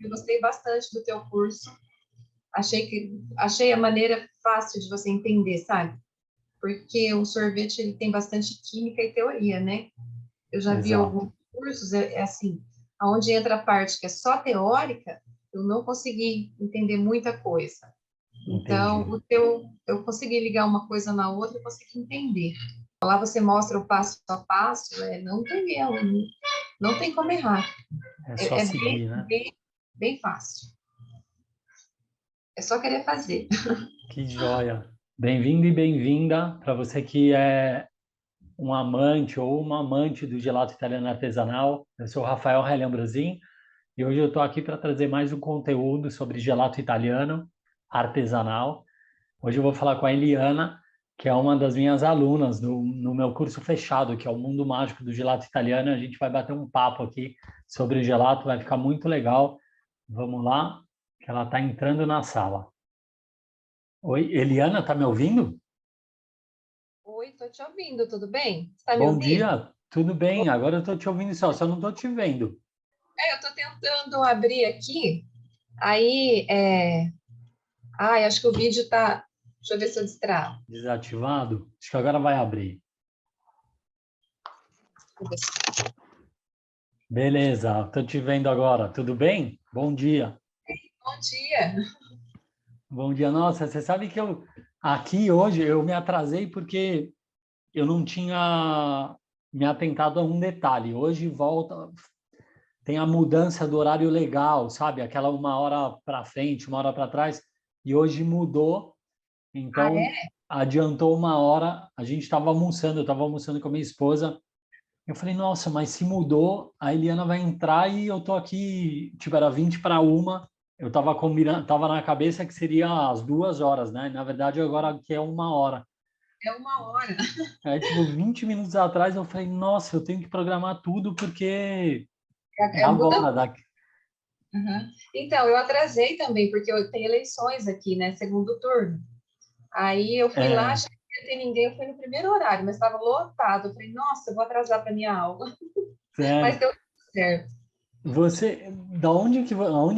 eu gostei bastante do teu curso. Achei a maneira fácil de você entender, sabe? Porque o sorvete ele tem bastante química e teoria, né? Eu já vi Exato. alguns cursos, é assim, onde entra a parte que é só teórica, eu não consegui entender muita coisa. Então, Entendi. eu consegui ligar uma coisa na outra e consegui entender. Lá você mostra o passo a passo, não tem erro, não tem como errar. É só É seguir, né? bem fácil. É só querer fazer. Que joia. Bem-vindo e bem-vinda para você que é um amante ou uma amante do gelato italiano artesanal. Eu sou o Rafael Relhambrosin e hoje eu estou aqui para trazer mais um conteúdo sobre gelato italiano artesanal. Hoje eu vou falar com a Eliana, que é uma das minhas alunas no meu curso fechado, que é o Mundo Mágico do Gelato Italiano. A gente vai bater um papo aqui sobre o gelato, vai ficar muito legal. Vamos lá, que ela está entrando na sala. Oi, Eliana, tá me ouvindo? Oi, tô te ouvindo, tudo bem? Você tá me Bom ouvindo? dia, tudo bem? Agora eu tô te ouvindo só não tô te vendo. Eu tô tentando abrir aqui, aí, acho que o vídeo tá... Deixa eu ver se eu destravo. Desativado? Acho que agora vai abrir. Beleza, tô te vendo agora. Tudo bem? Bom dia. Bom dia. Bom dia. Nossa, você sabe que eu aqui hoje eu me atrasei porque eu não tinha me atentado a um detalhe. Hoje volta, tem a mudança do horário legal, sabe? Aquela uma hora para frente, uma hora para trás. E hoje mudou. Ah, Então, é? adiantou uma hora, a gente estava almoçando, eu estava almoçando com a minha esposa. Eu falei, nossa, mas se mudou, a Eliana vai entrar e eu tô aqui, tipo, era 20 para uma. Eu estava combinando, tava na cabeça que seria às 2 horas, né? Na verdade, agora aqui é uma hora. É uma hora. Aí, tipo, 20 minutos atrás eu falei, nossa, eu tenho que programar tudo porque é Muda. agora. Daqui. Uhum. Então, eu atrasei também, porque eu tenho eleições aqui, né? Segundo turno. Aí eu fui lá, É, achei que não ia ter ninguém, eu fui no primeiro horário, mas estava lotado. Eu falei, nossa, eu vou atrasar para minha aula. Mas sério. deu tudo certo. Você, aonde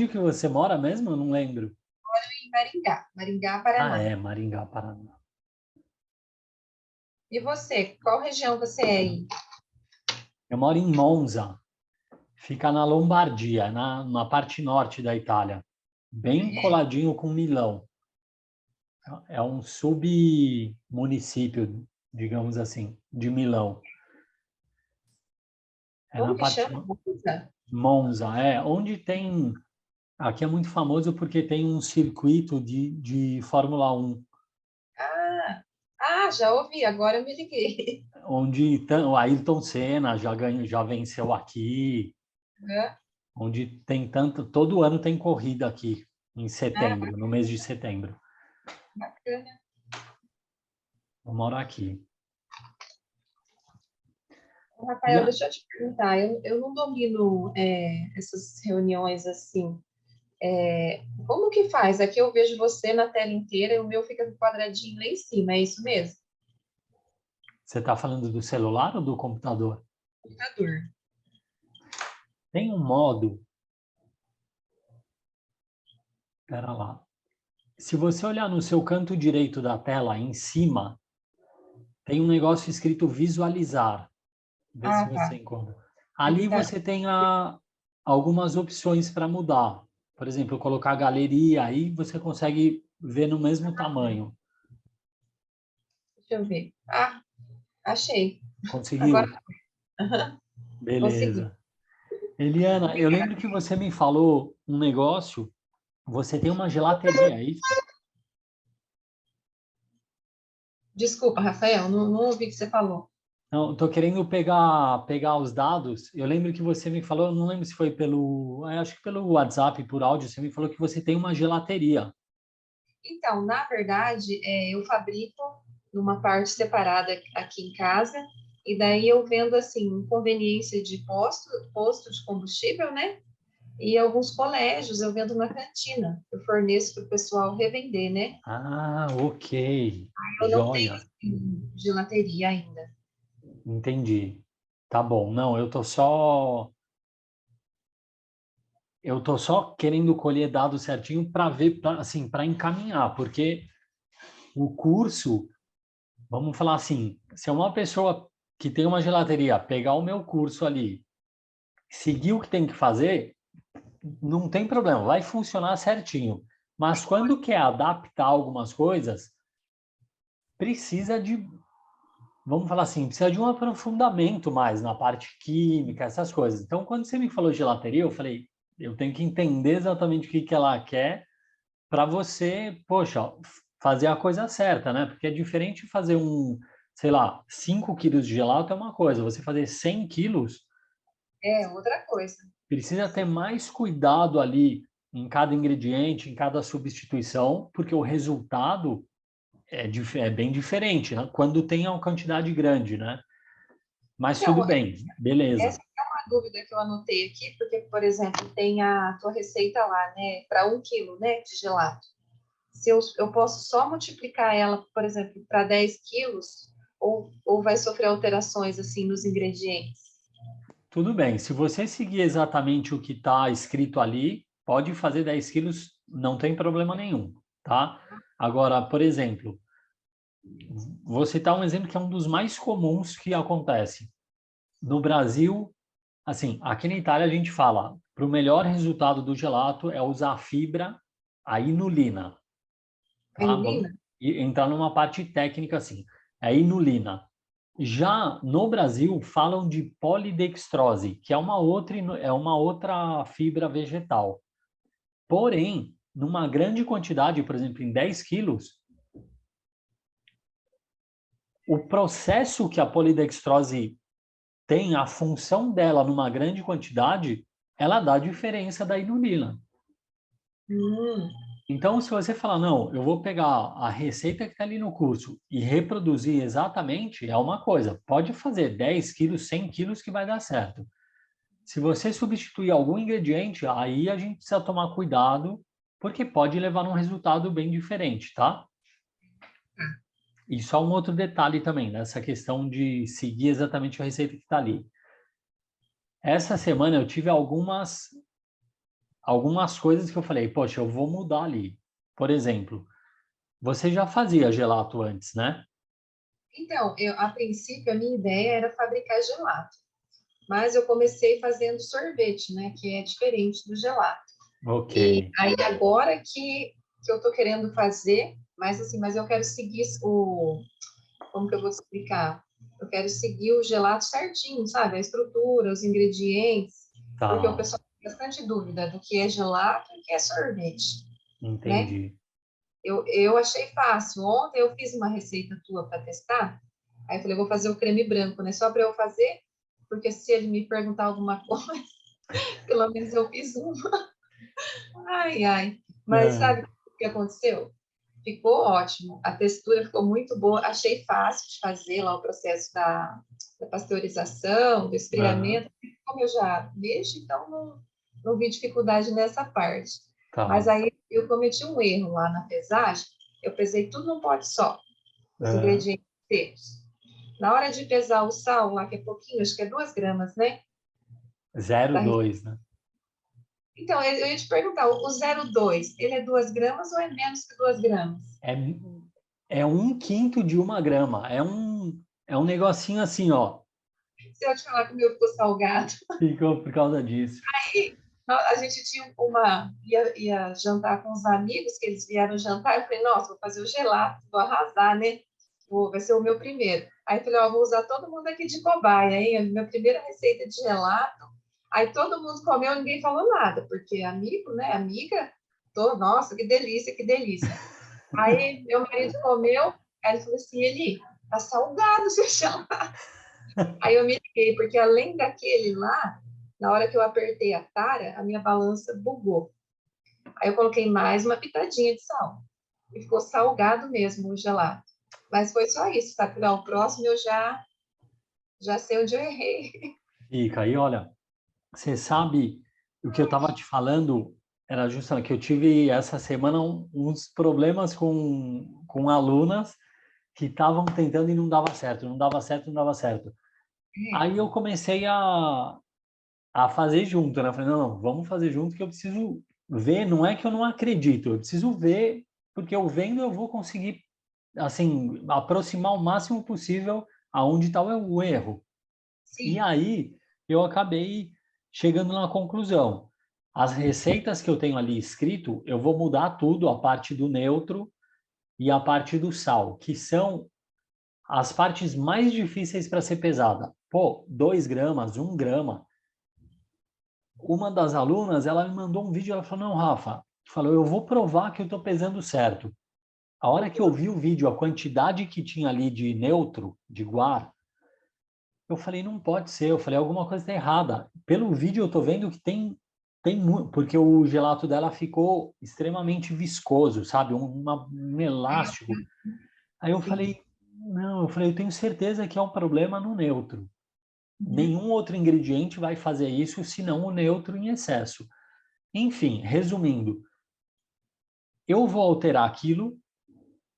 que você mora mesmo? Eu não lembro. Em Maringá, Maringá, Ah, Paraná. é, Maringá, Paraná. E você, qual região você é aí? Eu moro em Monza, fica na Lombardia, na parte norte da Itália, bem coladinho com Milão. É um submunicípio, digamos assim, de Milão. É na Como que parte chama? Monza? Monza, onde tem. Aqui é muito famoso porque tem um circuito de Fórmula 1, Já ouvi, agora eu me liguei. onde o Ayrton Senna já ganhou, já venceu aqui, Hã? onde tem tanto, todo ano tem corrida aqui em Ah, setembro, no mês de setembro. bacana. Eu moro aqui. E Rafael, deixa eu te perguntar, eu não domino essas reuniões assim. Como que faz? Aqui eu vejo você na tela inteira e o meu fica com quadradinho lá em cima, é isso mesmo? você está falando do celular ou do computador? Computador. Tem um modo, pera lá. Se você olhar no seu canto direito da tela, em cima, tem um negócio escrito visualizar. Vê se Ah, você tá. encontra. Aqui Ali tá. você tem algumas opções para mudar. Por exemplo, colocar galeria, aí você consegue ver no mesmo tamanho. Deixa eu ver. Achei. Agora, Conseguiu? aham, consegui. Beleza. Eliana, eu lembro que você me falou um negócio. Você tem uma gelateria, é isso? Desculpa, Rafael, não ouvi o que você falou. Não, estou querendo pegar os dados. Eu lembro que você me falou, eu não lembro se foi acho que pelo WhatsApp, por áudio, você me falou que você tem uma gelateria. Então, na verdade, eu fabrico numa parte separada aqui em casa, e daí eu vendo assim, conveniência de posto de combustível, né? E alguns colégios eu vendo na cantina. Eu forneço para o pessoal revender, né? Ah, ok. Eu não tenho Joia. assim, gelateria ainda. Entendi. Tá bom. Não, eu tô só. eu tô só querendo colher dados certinho para ver, assim, para encaminhar, porque o curso, vamos falar assim, se é uma pessoa que tem uma gelateria, pegar o meu curso ali, seguir o que tem que fazer, não tem problema, vai funcionar certinho. Mas quando quer adaptar algumas coisas, precisa de, vamos falar assim, precisa de um aprofundamento mais na parte química, essas coisas. Então, quando você me falou gelateria, eu falei, eu tenho que entender exatamente o que que ela quer para você, poxa, fazer a coisa certa, né? Porque é diferente fazer sei lá, 5 quilos de gelato é uma coisa, você fazer 100 quilos, É outra coisa. precisa ter mais cuidado ali em cada ingrediente, em cada substituição, porque o resultado é bem diferente, né? Quando tem uma quantidade grande, né? Mas tudo Então, bem, beleza. essa é uma dúvida que eu anotei aqui, porque, por exemplo, tem a tua receita lá, né, para 1 quilo, né, de gelato. Se eu posso só multiplicar ela, por exemplo, para 10 quilos, ou vai sofrer alterações, assim, nos ingredientes? Tudo bem. Se você seguir exatamente o que está escrito ali, pode fazer 10 quilos, não tem problema nenhum, tá? Agora, por exemplo, vou citar um exemplo que é um dos mais comuns que acontece. No Brasil, assim, aqui na Itália a gente fala, para o melhor resultado do gelato é usar a fibra, a inulina, A tá? Vamos inulina? entrar numa parte técnica assim. É a inulina. Já no Brasil falam de polidextrose, que é uma outra fibra vegetal. Porém, numa grande quantidade, por exemplo, em 10 quilos, o processo que a polidextrose tem, a função dela numa grande quantidade, ela dá diferença da inulina. Hum, Então, se você falar, não, eu vou pegar a receita que está ali no curso e reproduzir exatamente, é uma coisa. Pode fazer 10 quilos, 100 quilos que vai dar certo. Se você substituir algum ingrediente, aí a gente precisa tomar cuidado, porque pode levar a um resultado bem diferente, tá? E só um outro detalhe também, nessa questão de seguir exatamente a receita que está ali. Essa semana eu tive algumas coisas que eu falei, poxa, eu vou mudar ali. Por exemplo, você já fazia gelato antes, né? então, a princípio, a minha ideia era fabricar gelato, mas eu comecei fazendo sorvete, né, que é diferente do gelato. Ok. E aí agora que eu tô querendo fazer, mas assim, mas eu quero seguir como que eu vou explicar? Eu quero seguir o gelato certinho, sabe? A estrutura, os ingredientes, porque o Tá, pessoal tem bastante dúvida do que é gelato e o que é sorvete, né? entendi. Eu achei fácil. Ontem eu fiz uma receita tua para testar, aí eu falei, vou fazer o creme branco, né? Só para eu fazer, porque se ele me perguntar alguma coisa, pelo menos eu fiz uma. Ai, ai. Mas É, sabe o que aconteceu? Ficou ótimo. A textura ficou muito boa. Achei fácil de fazer lá o processo da pasteurização, do aham, esfriamento. Como eu já mexo, então não vi dificuldade nessa parte. Mas tá. aí eu cometi um erro lá na pesagem. Eu pesei tudo num pote só, os Aham. ingredientes secos. Na hora de pesar o sal, lá que é pouquinho, acho que é 2 gramas, né? 0,2, né? Então, eu ia te perguntar, o 0,2, ele é 2 gramas ou é menos que 2 gramas? É, é 1/5 de 1 grama. É um negocinho assim, ó. Se eu te falar que o meu ficou salgado. Ficou por causa disso. Aí, a gente tinha ia jantar com os amigos, que eles vieram jantar, eu falei, nossa, vou fazer o gelato, vou arrasar, né? Vai ser o meu primeiro. Aí eu falei, ó, vou usar todo mundo aqui de cobaia, hein? Minha primeira receita de gelato. Aí todo mundo comeu, ninguém falou nada, porque amigo, né? Amiga, nossa, que delícia, que delícia. Aí meu marido comeu, aí ele falou assim, Eli, tá salgado o seu gelato. Aí eu me liguei, porque além daquele lá, na hora que eu apertei a tara, a minha balança bugou. Aí eu coloquei mais uma pitadinha de sal. E ficou salgado mesmo o gelato. Mas foi só isso, tá? Para o próximo eu já sei onde eu errei. Fica aí, olha. Você sabe, o que eu estava te falando era justamente que eu tive essa semana uns problemas com alunas que estavam tentando e não dava certo, não dava certo, não dava certo. Aí eu comecei a fazer junto, né? Eu falei, não, vamos fazer junto que eu preciso ver, não é que eu não acredito, eu preciso ver, porque eu vendo eu vou conseguir, assim, aproximar o máximo possível aonde está o erro. E Sim. aí eu acabei chegando na conclusão. As receitas que eu tenho ali escrito, eu vou mudar tudo, a parte do neutro e a parte do sal, que são as partes mais difíceis para ser pesada. Pô, 2 gramas, 1 grama. Uma das alunas, ela me mandou um vídeo, ela falou, não, Rafa, falou, eu vou provar que eu estou pesando certo. A hora que eu vi o vídeo, a quantidade que tinha ali de neutro, de guar, eu falei, não pode ser. Eu falei, alguma coisa está errada. Pelo vídeo eu estou vendo que tem muito, porque o gelato dela ficou extremamente viscoso, sabe? Um elástico. Aí eu Sim. falei, não, eu falei, eu tenho certeza que é um problema no neutro. Uhum. Nenhum outro ingrediente vai fazer isso, senão o neutro em excesso. Enfim, resumindo, eu vou alterar aquilo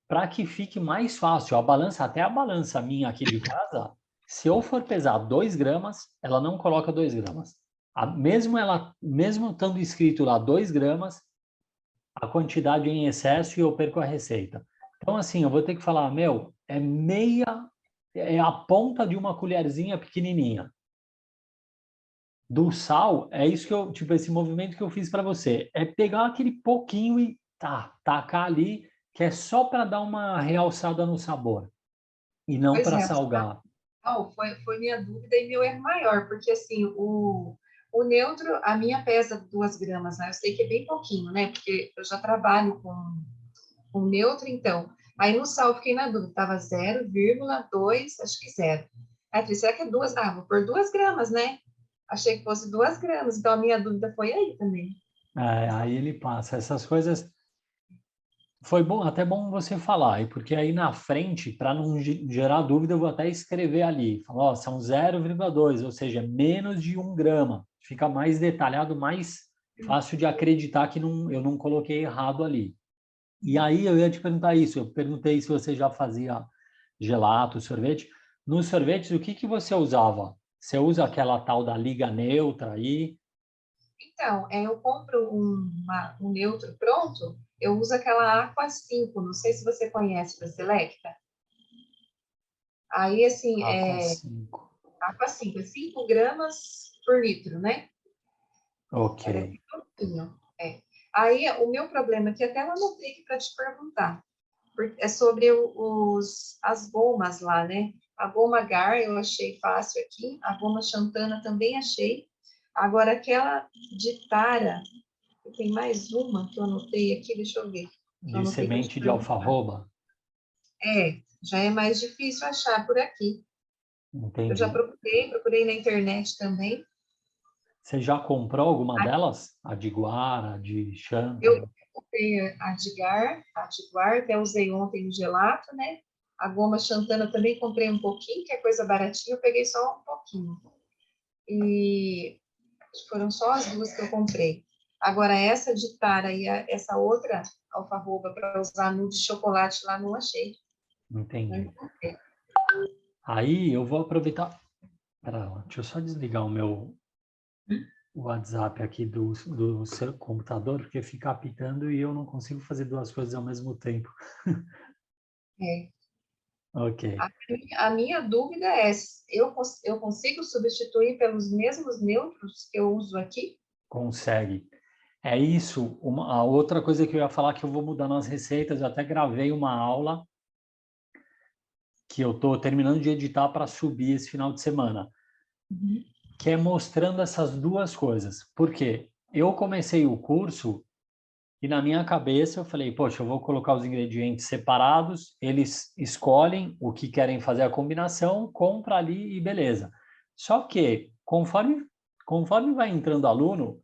para que fique mais fácil. A balança, até a balança minha aqui de casa, se eu for pesar 2 gramas, ela não coloca 2 gramas. Mesmo estando escrito lá 2 gramas, a quantidade é em excesso e eu perco a receita. Então, assim, eu vou ter que falar, meu, é a ponta de uma colherzinha pequenininha. Do sal, é isso que eu, tipo, esse movimento que eu fiz para você, é pegar aquele pouquinho e tacar ali, que é só para dar uma realçada no sabor e não Pois para é. salgar. Não, foi minha dúvida e meu erro maior, porque assim, o neutro, a minha pesa 2 gramas, né? Eu sei que é bem pouquinho, né? Porque eu já trabalho com neutro, então. Aí no sal eu fiquei na dúvida, tava 0,2, acho que zero. Aí eu falei, será que é duas? Ah, vou pôr 2 gramas, né? Achei que fosse 2 gramas, então a minha dúvida foi aí também. É, aí ele passa. Essas coisas foi bom, até bom você falar, e porque aí na frente, para não gerar dúvida, eu vou até escrever ali, falar, ó, são 0,2, ou seja, menos de 1 grama. Fica mais detalhado, mais fácil de acreditar que não, eu não coloquei errado ali. E aí eu ia te perguntar isso, eu perguntei se você já fazia gelato, sorvete. Nos sorvetes, o que que você usava? Você usa aquela tal da liga neutra aí? Então, eu compro um neutro pronto, eu uso aquela Aqua 5, não sei se você conhece da Selecta. Aí, assim, Aqua 5. Aqua 5 é 5 gramas por litro, né? Ok. Ela é bem pouquinho. É. Aí, o meu problema aqui, até eu anotei aqui para te perguntar, é sobre as gomas lá, né? A goma Gar eu achei fácil aqui, a goma Xantana também achei. Agora, aquela de Tara, tem mais uma que eu anotei aqui, deixa eu ver. Que eu De anotei para te semente de perguntar. alfarroba? Já é mais difícil achar por aqui. Eu já Entendi. procurei na internet também. Você já comprou alguma delas? A de guara, a de Eu chanta? comprei a Tiguar, até usei ontem no gelato, né? A goma Xantana também comprei um pouquinho, que é coisa baratinha, eu peguei só um pouquinho. E foram só as duas que eu comprei. Agora, essa de Tara e essa outra alfarroba para usar no de chocolate lá, não achei. Não Entendi. encontrei. Aí eu vou aproveitar. Pera lá, deixa eu só desligar o meu WhatsApp aqui do seu computador, porque fica apitando e eu não consigo fazer duas coisas ao mesmo tempo. É. Ok, A minha dúvida é, eu consigo substituir pelos mesmos neutros que eu uso aqui? consegue. É isso. A outra coisa que eu ia falar que eu vou mudar nas receitas, eu até gravei uma aula que eu estou terminando de editar para subir esse final de semana, Uhum. que é mostrando essas duas coisas. Por quê? Eu comecei o curso e na minha cabeça eu falei, poxa, eu vou colocar os ingredientes separados, eles escolhem o que querem fazer a combinação, compra ali e beleza. Só que conforme vai entrando aluno,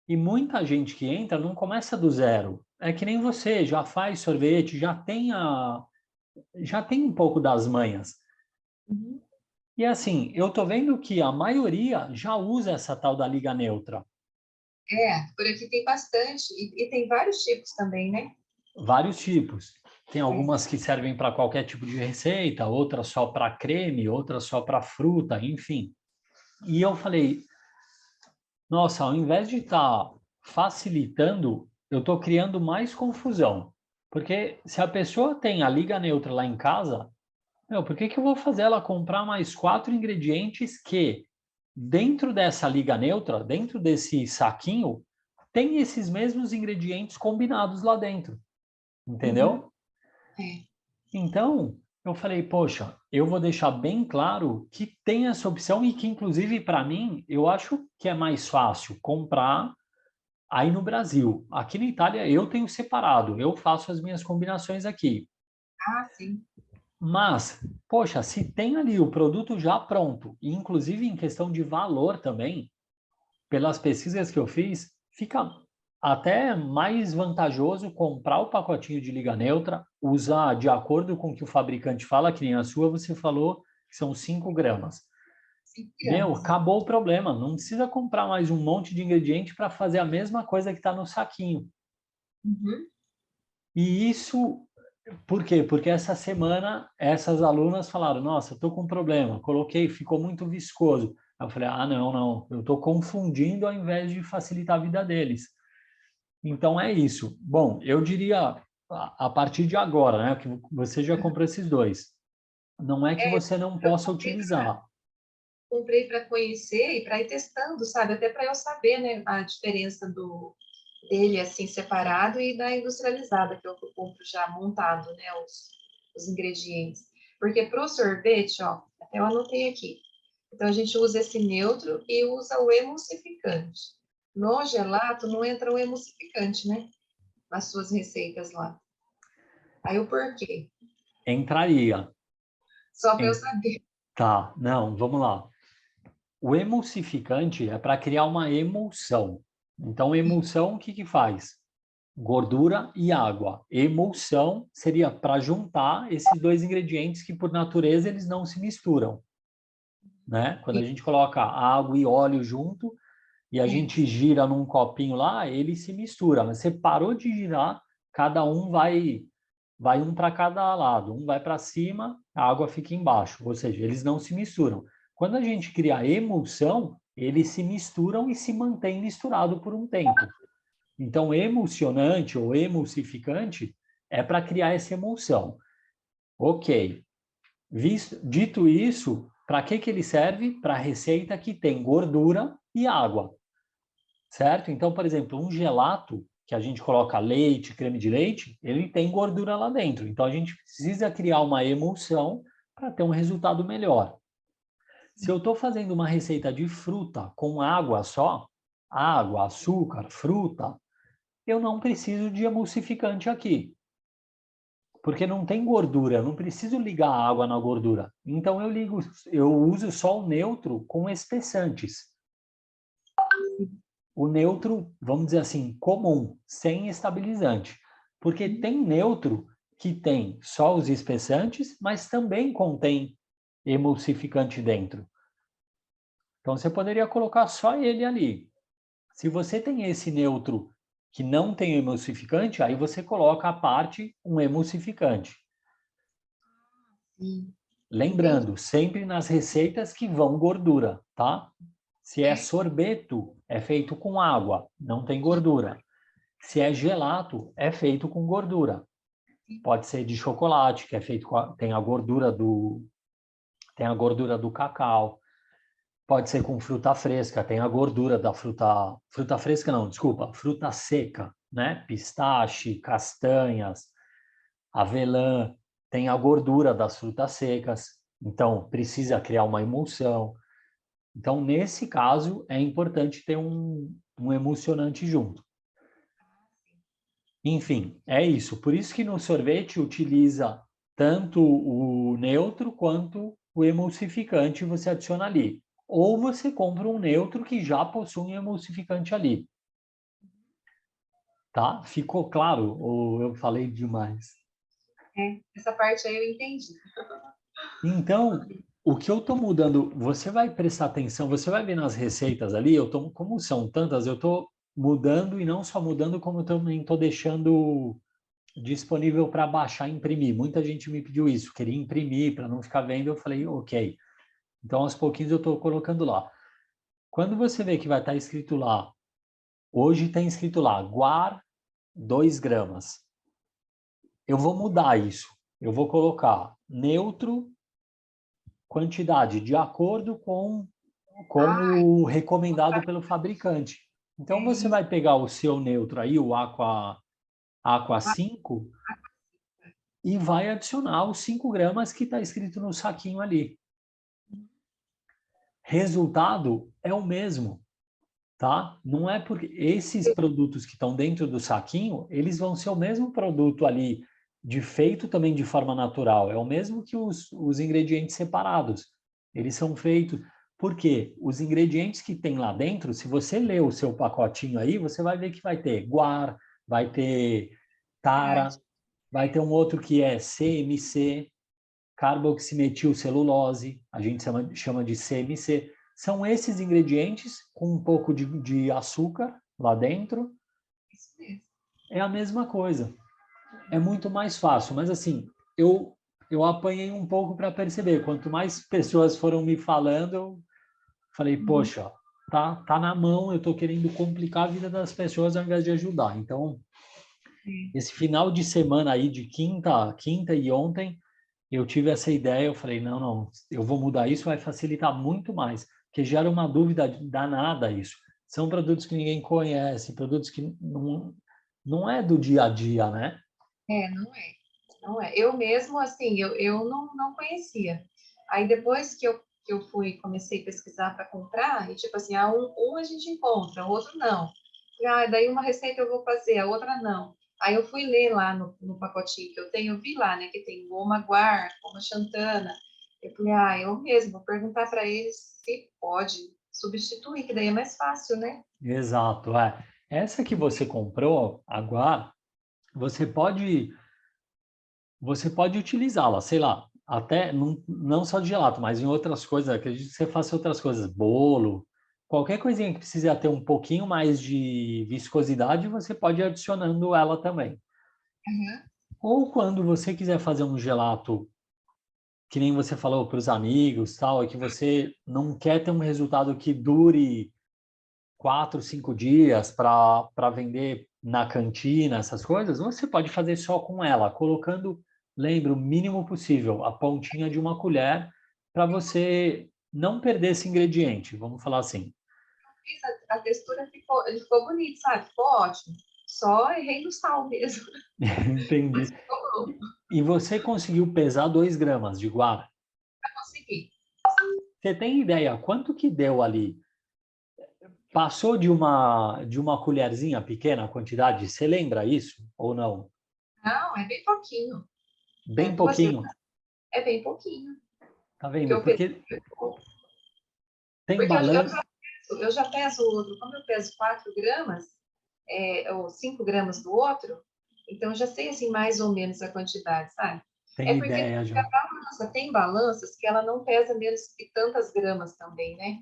e muita gente que entra não começa do zero. É que nem você, já faz sorvete, já tem um pouco das manhas. Uhum. E assim, eu tô vendo que a maioria já usa essa tal da liga neutra. Por aqui tem bastante, e tem vários tipos também, né? Vários tipos. Tem É. algumas que servem para qualquer tipo de receita, outras só para creme, outras só para fruta, enfim. E eu falei, Nossa, ao invés de estar facilitando, eu estou criando mais confusão. Porque se a pessoa tem a liga neutra lá em casa, meu, por que que eu vou fazer ela comprar mais 4 ingredientes que, dentro dessa liga neutra, dentro desse saquinho, tem esses mesmos ingredientes combinados lá dentro, Uhum. entendeu? É. Então, eu falei, poxa, eu vou deixar bem claro que tem essa opção e que, inclusive, para mim, eu acho que é mais fácil comprar aí no Brasil. Aqui na Itália, eu tenho separado, eu faço as minhas combinações aqui. Ah, sim. Mas, poxa, se tem ali o produto já pronto, e inclusive em questão de valor também, pelas pesquisas que eu fiz, fica até mais vantajoso comprar o pacotinho de liga neutra, usar de acordo com o que o fabricante fala, que nem a sua, você falou que são 5 gramas. 5 Meu, gramas. acabou o problema. Não precisa comprar mais um monte de ingrediente para fazer a mesma coisa que está no saquinho. Uhum. E isso, por quê? Porque essa semana essas alunas falaram: Nossa, estou com um problema, coloquei, ficou muito viscoso. Eu falei: Ah, não, não, eu estou confundindo ao invés de facilitar a vida deles. Então é isso. Bom, eu diria a partir de agora, né, que você já comprou esses dois. Não é que É, você não eu possa utilizar. comprei para conhecer e para ir testando, sabe? Até para eu saber, né, a diferença dele assim separado e da industrializada, que eu compro já montado, né, os ingredientes. Porque para o sorvete, ó, até eu anotei aqui. Então a gente usa esse neutro e usa o emulsificante. No gelato não entra o emulsificante, né? Nas suas receitas lá. Aí o porquê? Entraria. Só para eu En- saber. Tá, não, vamos lá. O emulsificante é para criar uma emulsão. Então, emulsão, o que que faz? Gordura e água. Emulsão seria para juntar esses dois ingredientes que, por natureza, eles não se misturam, né? Quando a gente coloca água e óleo junto e a gente gira num copinho lá, ele se mistura. Mas você parou de girar, cada um vai um para cada lado. Um vai para cima, a água fica embaixo. Ou seja, eles não se misturam. Quando a gente cria a emulsão, eles se misturam e se mantêm misturados por um tempo. Então, emulsionante ou emulsificante é para criar essa emulsão. Ok. Dito isso, para que ele serve? Para receita que tem gordura e água, certo? Então, por exemplo, um gelato que a gente coloca leite, creme de leite, ele tem gordura lá dentro. Então, a gente precisa criar uma emulsão para ter um resultado melhor. Se eu estou fazendo uma receita de fruta com água só, água, açúcar, fruta, eu não preciso de emulsificante aqui, porque não tem gordura, eu não preciso ligar a água na gordura. Então eu uso só o neutro com espessantes. O neutro, vamos dizer assim, comum, sem estabilizante. Porque tem neutro que tem só os espessantes, mas também contém emulsificante dentro. Então você poderia colocar só ele ali. Se você tem esse neutro que não tem emulsificante, aí você coloca à parte um emulsificante. Sim, entendi. Lembrando, sempre nas receitas que vão gordura, tá? Se é sorbeto, é feito com água, não tem gordura. Se é gelato, é feito com gordura. Pode ser de chocolate, que é feito com tem a gordura do cacau. Pode ser com fruta fresca, tem a gordura da fruta fresca não, desculpa, fruta seca, né? Pistache, castanhas, avelã, tem a gordura das frutas secas. Então, precisa criar uma emulsão. Então, nesse caso, é importante ter um emulsionante junto. Enfim, é isso. Por isso que no sorvete utiliza tanto o neutro quanto o emulsificante você adiciona ali. Ou você compra um neutro que já possui um emulsificante ali. Tá? Ficou claro? Ou eu falei demais? É, essa parte aí eu entendi. Então, o que eu estou mudando, você vai prestar atenção, você vai ver nas receitas ali, como são tantas, eu estou mudando e não só mudando, como eu também estou deixando disponível para baixar e imprimir. Muita gente me pediu isso, queria imprimir para não ficar vendo. Eu falei, ok. Então, aos pouquinhos eu estou colocando lá. Quando você vê que vai estar escrito lá, hoje tem escrito lá, guar 2 gramas. Eu vou mudar isso. Eu vou colocar neutro, quantidade, de acordo com Ah, o recomendado pelo fabricante. Então, é você isso. vai pegar o seu neutro aí, o Aqua Ah, 5, e vai adicionar os 5 gramas que está escrito no saquinho ali. Resultado é o mesmo, tá? Não é porque esses produtos que estão dentro do saquinho, eles vão ser o mesmo produto ali, de feito também de forma natural. É o mesmo que os ingredientes separados. Eles são feitos... Porque os ingredientes que tem lá dentro, se você ler o seu pacotinho aí, você vai ver que vai ter guar, vai ter tara, verdade. vai ter um outro que é CMC, carboximetilcelulose, a gente chama de CMC. São esses ingredientes com um pouco de açúcar lá dentro. Isso mesmo. É a mesma coisa. É muito mais fácil, mas assim, eu apanhei um pouco para perceber. Quanto mais pessoas foram me falando, eu falei, Uhum. poxa, tá na mão, eu estou querendo complicar a vida das pessoas ao invés de ajudar. Então, É. esse final de semana aí, de quinta e ontem, eu tive essa ideia, eu falei, não, eu vou mudar isso, vai facilitar muito mais, porque gera uma dúvida danada isso. São produtos que ninguém conhece, produtos que não é do dia a dia, né? Não é. Não é. Eu mesmo, assim, eu não conhecia. Aí depois que eu fui, comecei a pesquisar para comprar, e tipo assim, um a gente encontra, o outro não. Daí uma receita eu vou fazer, a outra não. Aí eu fui ler lá no pacotinho que eu tenho, eu vi lá, né, que tem goma guar, goma xantana. Eu falei, eu mesmo, vou perguntar para eles se pode substituir, que daí é mais fácil, né? Exato, é. Essa que você comprou, a Guar, você pode você pode utilizá-la, sei lá, até não só de gelato, mas em outras coisas, acredito que você faça outras coisas, bolo, qualquer coisinha que precise ter um pouquinho mais de viscosidade, você pode ir adicionando ela também. Uhum. Ou quando você quiser fazer um gelato, que nem você falou para os amigos, tal, é que você não quer ter um resultado que dure 4, 5 dias para vender na cantina, essas coisas, você pode fazer só com ela, colocando, lembra, o mínimo possível, a pontinha de uma colher, para você não perder esse ingrediente, vamos falar assim. Fiz a textura ficou, ele ficou bonito, sabe? Ficou ótimo. Só errei no sal mesmo, mas Entendi. ficou bom. E você conseguiu pesar 2 gramas de guar. Consegui. Você tem ideia quanto que deu ali? Passou de uma colherzinha pequena a quantidade? Você lembra isso ou não? Não, é bem pouquinho. É Bem 2 vezes. pouquinho. É bem pouquinho. Tá Porque vendo? eu, pe- Porque tem porque balanço. eu já peso o outro, como eu peso 4 gramas, ou 5 gramas do outro, então eu já sei assim mais ou menos a quantidade, sabe? Tem É porque ideia já. tem balanças que ela não pesa menos que tantas gramas também, né?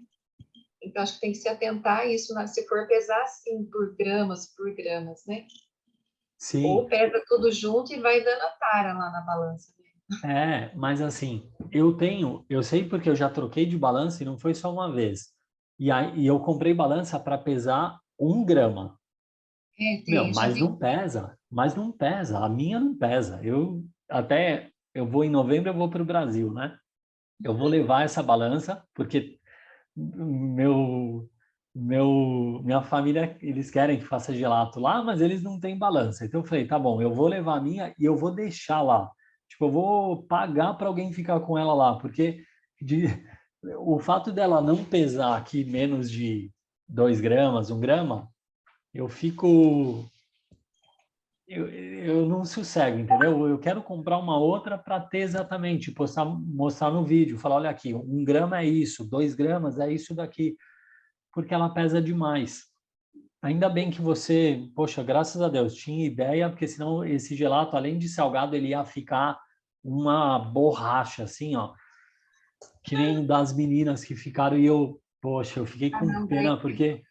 Então acho que tem que se atentar a isso, né? Se for pesar assim por gramas, né? Sim, Ou pesa tudo junto e vai dando a tara lá na balança, né? mas assim, eu sei porque eu já troquei de balança e não foi só uma vez. E eu comprei balança para pesar 1 grama. Meu, Já vi. mas não pesa, a minha não pesa. Eu vou em novembro, eu vou para o Brasil, né? Eu vou levar essa balança, porque meu, minha família, eles querem que faça gelato lá, mas eles não têm balança. Então eu falei, tá bom, eu vou levar a minha e eu vou deixar lá. Tipo, eu vou pagar para alguém ficar com ela lá, porque de, o fato dela não pesar aqui menos de 2 gramas, 1 grama, eu fico. Eu não sossego, entendeu? Eu quero comprar uma outra para ter exatamente, mostrar no vídeo, falar, olha aqui, 1 grama é isso, 2 gramas é isso daqui, porque ela pesa demais. Ainda bem que você, poxa, graças a Deus, tinha ideia, porque senão esse gelato, além de salgado, ele ia ficar uma borracha, assim, ó, que nem o das meninas que ficaram e eu, poxa, eu fiquei Ah, com não, daí pena, porque,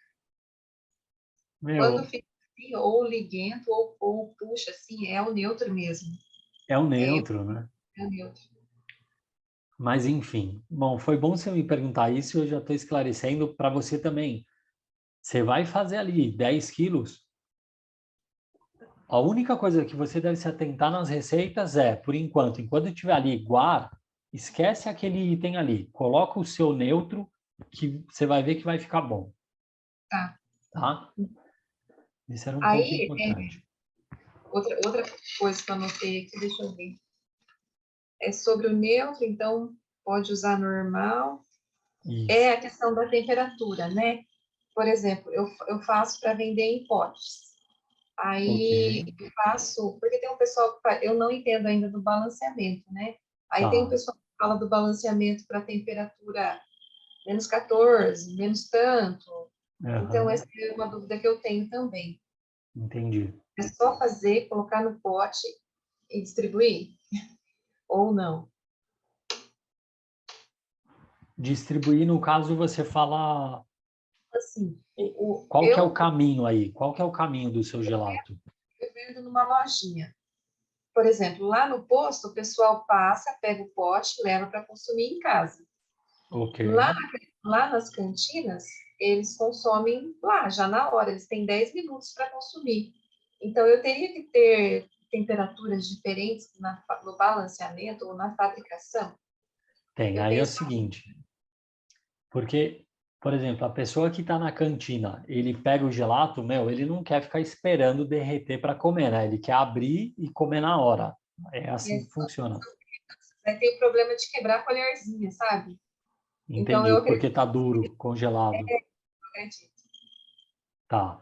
quando meu, fica assim, ou liguento ou puxa assim, é o neutro mesmo. é o É, neutro, né? é o neutro. Mas, enfim. Bom, foi bom você me perguntar isso e eu já estou esclarecendo para você também. Você vai fazer ali 10 quilos, a única coisa que você deve se atentar nas receitas é, por enquanto estiver ali guar, esquece aquele item ali. Coloca o seu neutro, que você vai ver que vai ficar bom. Tá. Tá? Esse era um ponto Aí, importante. outra coisa que eu anotei aqui, deixa eu ver. É sobre o neutro, então pode usar normal. Isso. É a questão da temperatura, né? Por exemplo, eu faço para vender em potes. Ok. Aí eu faço, porque tem um pessoal que eu não entendo ainda do balanceamento, né? Aí tem um Tá. pessoal que fala do balanceamento para temperatura -14, menos tanto. Então, Aham. essa é uma dúvida que eu tenho também. Entendi. É só fazer, colocar no pote e distribuir? Ou não? Distribuir, no caso, você fala Assim, qual que é o caminho aí? Qual que é o caminho do seu gelato? eu vendo numa lojinha. Por exemplo, lá no posto, o pessoal passa, pega o pote, leva para consumir em casa. Ok. Lá, lá nas cantinas, eles consomem lá, já na hora, eles têm 10 minutos para consumir. Então, eu teria que ter temperaturas diferentes no balanceamento ou na fabricação. Tem. Eu Aí é o penso, seguinte, porque, por exemplo, a pessoa que está na cantina, ele pega o gelato, meu, ele não quer ficar esperando derreter para comer, né? Ele quer abrir e comer na hora. É assim que funciona. vai ter o problema de quebrar a colherzinha, sabe? Então, Entendi. eu Porque tá duro, congelado. acredito. Tá.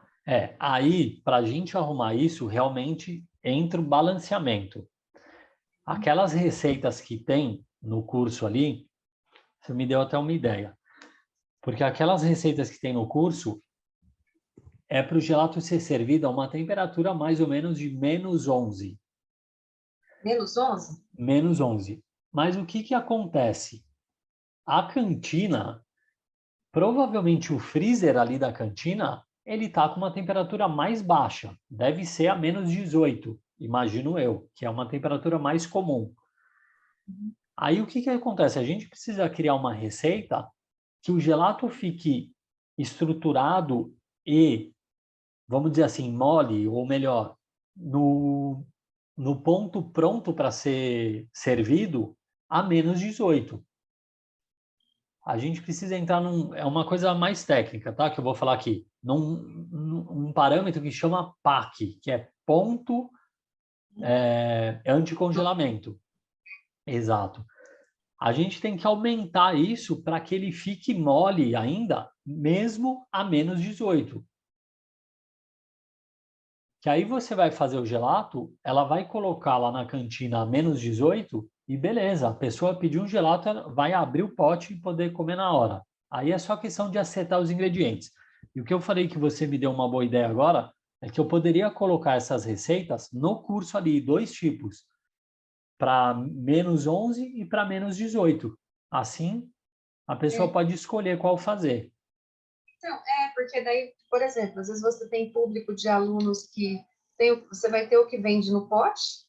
Aí, para a gente arrumar isso, realmente entra o balanceamento. Aquelas receitas que tem no curso ali, você me deu até uma ideia. Porque aquelas receitas que tem no curso é para o gelato ser servido a uma temperatura mais ou menos de -11. -11? -11. Mas o que acontece? A cantina, provavelmente o freezer ali da cantina, ele está com uma temperatura mais baixa. Deve ser a -18, imagino eu, que é uma temperatura mais comum. Aí o que acontece? A gente precisa criar uma receita que o gelato fique estruturado e, vamos dizer assim, mole, ou melhor, no ponto pronto para ser servido a -18. A gente precisa entrar é uma coisa mais técnica, tá? Que eu vou falar aqui. Num parâmetro que chama PAC, que é ponto anticongelamento. Exato. A gente tem que aumentar isso para que ele fique mole ainda, mesmo a -18. Que aí você vai fazer o gelato, ela vai colocar lá na cantina a -18 e beleza, a pessoa pediu um gelato, ela vai abrir o pote e poder comer na hora. Aí é só questão de acertar os ingredientes. E o que eu falei que você me deu uma boa ideia agora é que eu poderia colocar essas receitas no curso ali, dois tipos, para -11 e para -18. Assim, a pessoa É. pode escolher qual fazer. Então, porque daí, por exemplo, às vezes você tem público de alunos que você vai ter o que vende no pote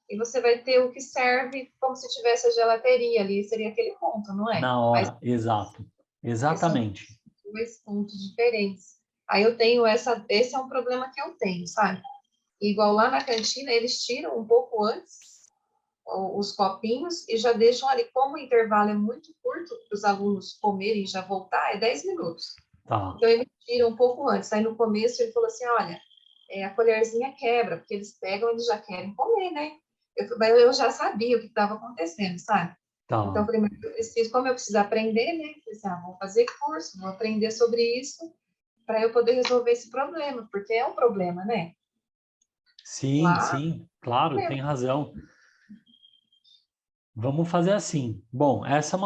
e você vai ter o que serve como se tivesse a gelateria ali, seria aquele ponto, não é? Na Mas hora, exato. são Exatamente. dois pontos diferentes. Aí eu tenho esse é um problema que eu tenho, sabe? Igual lá na cantina, eles tiram um pouco antes os copinhos e já deixam ali, como o intervalo é muito curto para os alunos comerem e já voltar, é 10 minutos. Tá. Então, ele tira um pouco antes. Aí, no começo, ele falou assim, olha, a colherzinha quebra, porque eles pegam, eles já querem comer, né? Mas eu já sabia o que estava acontecendo, sabe? Então, eu Tá. falei, mas como eu preciso aprender, né? Eu falei assim, vou fazer curso, vou aprender sobre isso para eu poder resolver esse problema, porque é um problema, né? Sim, Lá, sim, claro, tem razão. Vamos fazer assim. Bom, essa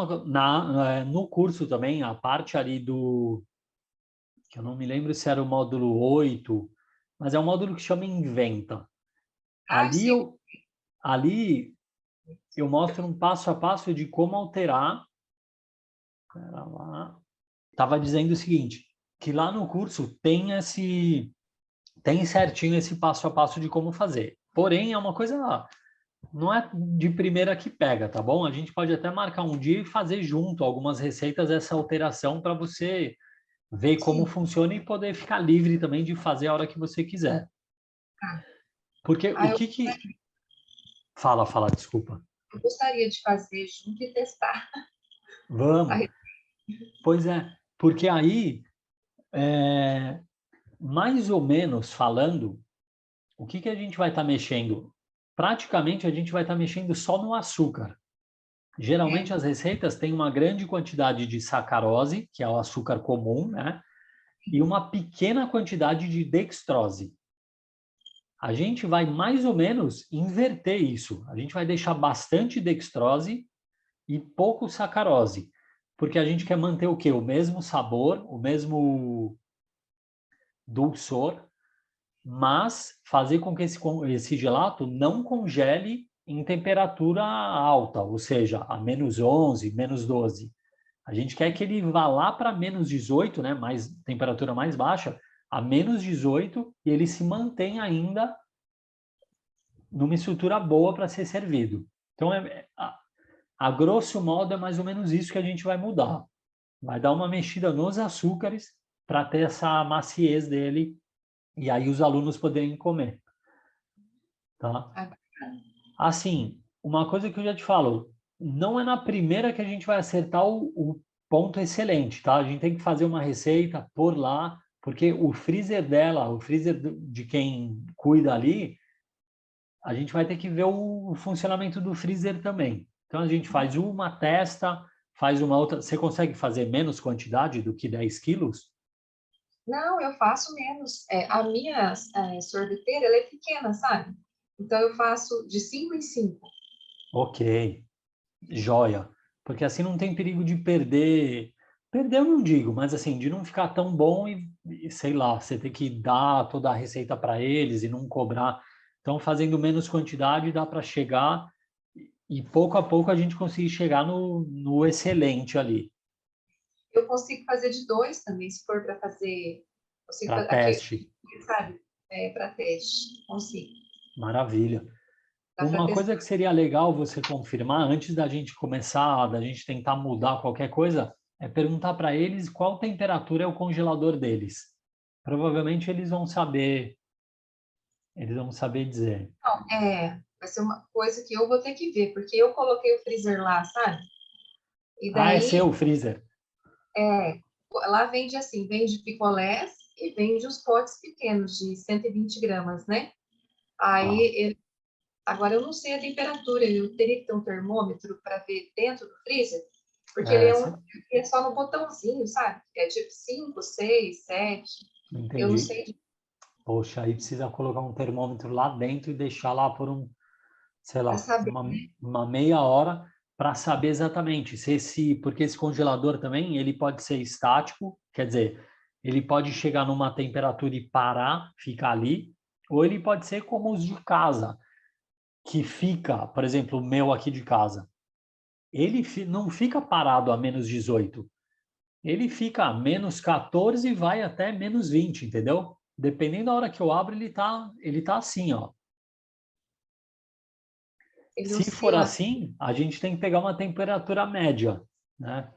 é no curso também, a parte ali que eu não me lembro se era o módulo 8, mas é um módulo que chama Inventa. Ali sim, eu, ali eu mostro um passo a passo de como alterar. Pera lá. Estava dizendo o seguinte, que lá no curso tem certinho esse passo a passo de como fazer. Porém, é uma coisa não é de primeira que pega, tá bom? A gente pode até marcar um dia e fazer junto algumas receitas essa alteração para você ver como Sim. funciona e poder ficar livre também de fazer a hora que você quiser. Ah, Porque o eu, que que... Fala, desculpa. eu gostaria de fazer junto e testar. Vamos. Aí, Pois é, porque aí, é, mais ou menos falando, o que que a gente vai estar mexendo? Praticamente a gente vai estar mexendo só no açúcar. Geralmente é, as receitas têm uma grande quantidade de sacarose, que é o açúcar comum, né? E uma pequena quantidade de dextrose. A gente vai mais ou menos inverter isso. A gente vai deixar bastante dextrose e pouco sacarose, porque a gente quer manter o quê? O mesmo sabor, o mesmo dulçor, mas fazer com que esse gelato não congele em temperatura alta, ou seja, a -11, -12. A gente quer que ele vá lá para -18, né, mais temperatura mais baixa, a -18 e ele se mantenha ainda numa estrutura boa para ser servido. Então, a grosso modo, é mais ou menos isso que a gente vai mudar. Vai dar uma mexida nos açúcares para ter essa maciez dele e aí os alunos poderem comer, tá? a- Assim, uma coisa que eu já te falo, não é na primeira que a gente vai acertar o ponto excelente, tá? A gente tem que fazer uma receita por lá, porque o freezer dela, o freezer de quem cuida ali, a gente vai ter que ver o funcionamento do freezer também. Então a gente faz uma, testa, faz uma outra. Você consegue fazer menos quantidade do que 10 quilos? não, eu faço menos. A minha sorveteira, ela é pequena, sabe? Então, eu faço de 5 em 5. Ok, joia. Porque assim não tem perigo de perder. Perder eu não digo, mas assim, de não ficar tão bom e sei lá, você ter que dar toda a receita para eles e não cobrar. Então, fazendo menos quantidade, dá para chegar e pouco a pouco a gente conseguir chegar no excelente ali, Eu consigo fazer de dois também, se for para fazer. Consigo para fazer aqui, teste. sabe? Para teste. Consigo. Maravilha. Dá para Uma coisa testar. que seria legal você confirmar antes da gente começar, da gente tentar mudar qualquer coisa, é perguntar para eles qual temperatura é o congelador deles. Provavelmente eles vão saber dizer. Não, vai ser uma coisa que eu vou ter que ver, porque eu coloquei o freezer lá, sabe? E Ah, é daí, seu freezer. é, lá vende assim, vende picolés e vende os potes pequenos de 120 gramas, né? Aí, Tá. agora eu não sei a temperatura, eu teria que ter um termômetro para ver dentro do freezer, porque É, ele é só no botãozinho, sabe? É tipo 5, 6, 7. Eu não entendi. sei Poxa, aí precisa colocar um termômetro lá dentro e deixar lá por sei para lá, saber. uma meia hora para saber exatamente se porque esse congelador também, ele pode ser estático, quer dizer, ele pode chegar numa temperatura e parar, ficar ali, ou ele pode ser como os de casa, que fica, por exemplo, o meu aqui de casa, ele não fica parado a -18, ele fica a -14 e vai até -20, entendeu? Dependendo da hora que eu abro, ele tá assim, ó. Ele Se for oscila. assim, a gente tem que pegar uma temperatura média, né?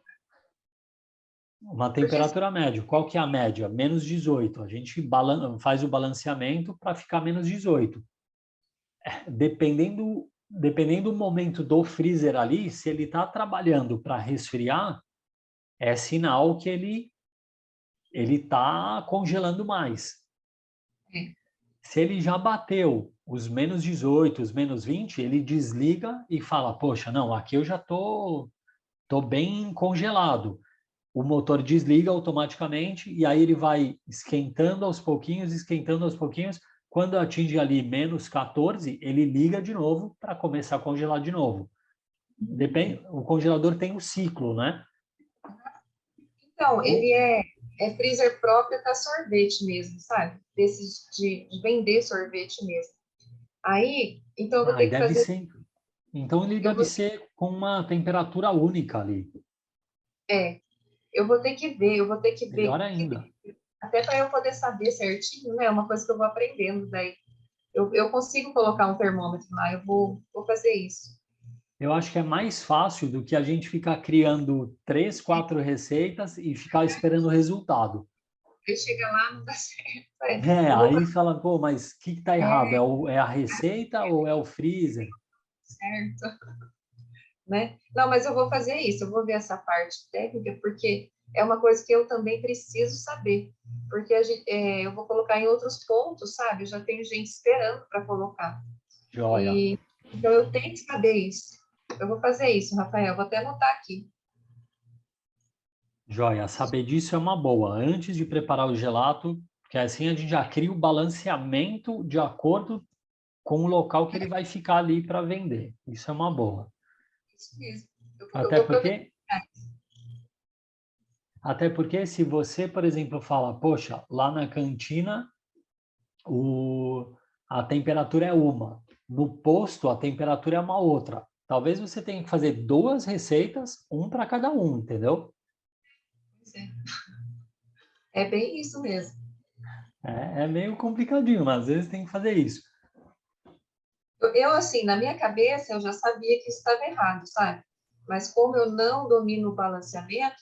Uma Porque temperatura média. Qual que é a média? -18. A gente faz o balanceamento para ficar -18. Dependendo do momento do freezer ali, se ele está trabalhando para resfriar, é sinal que ele está congelando mais. é, Se ele já bateu os -18, os -20, ele desliga e fala: Poxa, não, aqui eu já tô bem congelado. O motor desliga automaticamente e aí ele vai esquentando aos pouquinhos. Quando atinge ali -14, ele liga de novo para começar a congelar de novo. Depende, o congelador tem um ciclo, né? então, ele O- é freezer próprio para sorvete mesmo, sabe? Desses de vender sorvete mesmo. Aí, então eu vou Ah, e ter que deve fazer. ser. Então ele Eu deve vou, ser com uma temperatura única ali. é, eu vou ter que ver, eu vou ter que ver, Melhor ainda. até para eu poder saber certinho, né? É uma coisa que eu vou aprendendo daí. Eu consigo colocar um termômetro lá, vou fazer isso. Eu acho que é mais fácil do que a gente ficar criando 3, 4 receitas e ficar esperando o resultado. Aí chega lá, não dá certo. É, Eu vou aí fazer fala, pô, mas o que está errado? É a receita ou é o freezer? certo, né? Não, mas eu vou fazer isso, eu vou ver essa parte técnica, porque é uma coisa que eu também preciso saber. Porque eu vou colocar em outros pontos, sabe? Eu já tenho gente esperando para colocar. Joia. E, então, eu tenho que saber isso. Eu vou fazer isso, Rafael, vou até anotar aqui. Joia, saber disso é uma boa. Antes de preparar o gelato, porque assim a gente já cria o balanceamento de acordo com o local que ele vai ficar ali para vender. Isso é uma boa. Isso mesmo. Eu Até vou aproveitar. porque, até porque se você, por exemplo, fala, poxa, lá na cantina o, a temperatura é uma, no posto a temperatura é uma outra. Talvez você tenha que fazer duas receitas, um para cada um, entendeu? É bem isso mesmo. É meio complicadinho, mas às vezes tem que fazer isso. Assim, na minha cabeça, eu já sabia que isso estava errado, sabe? Mas como eu não domino o balanceamento,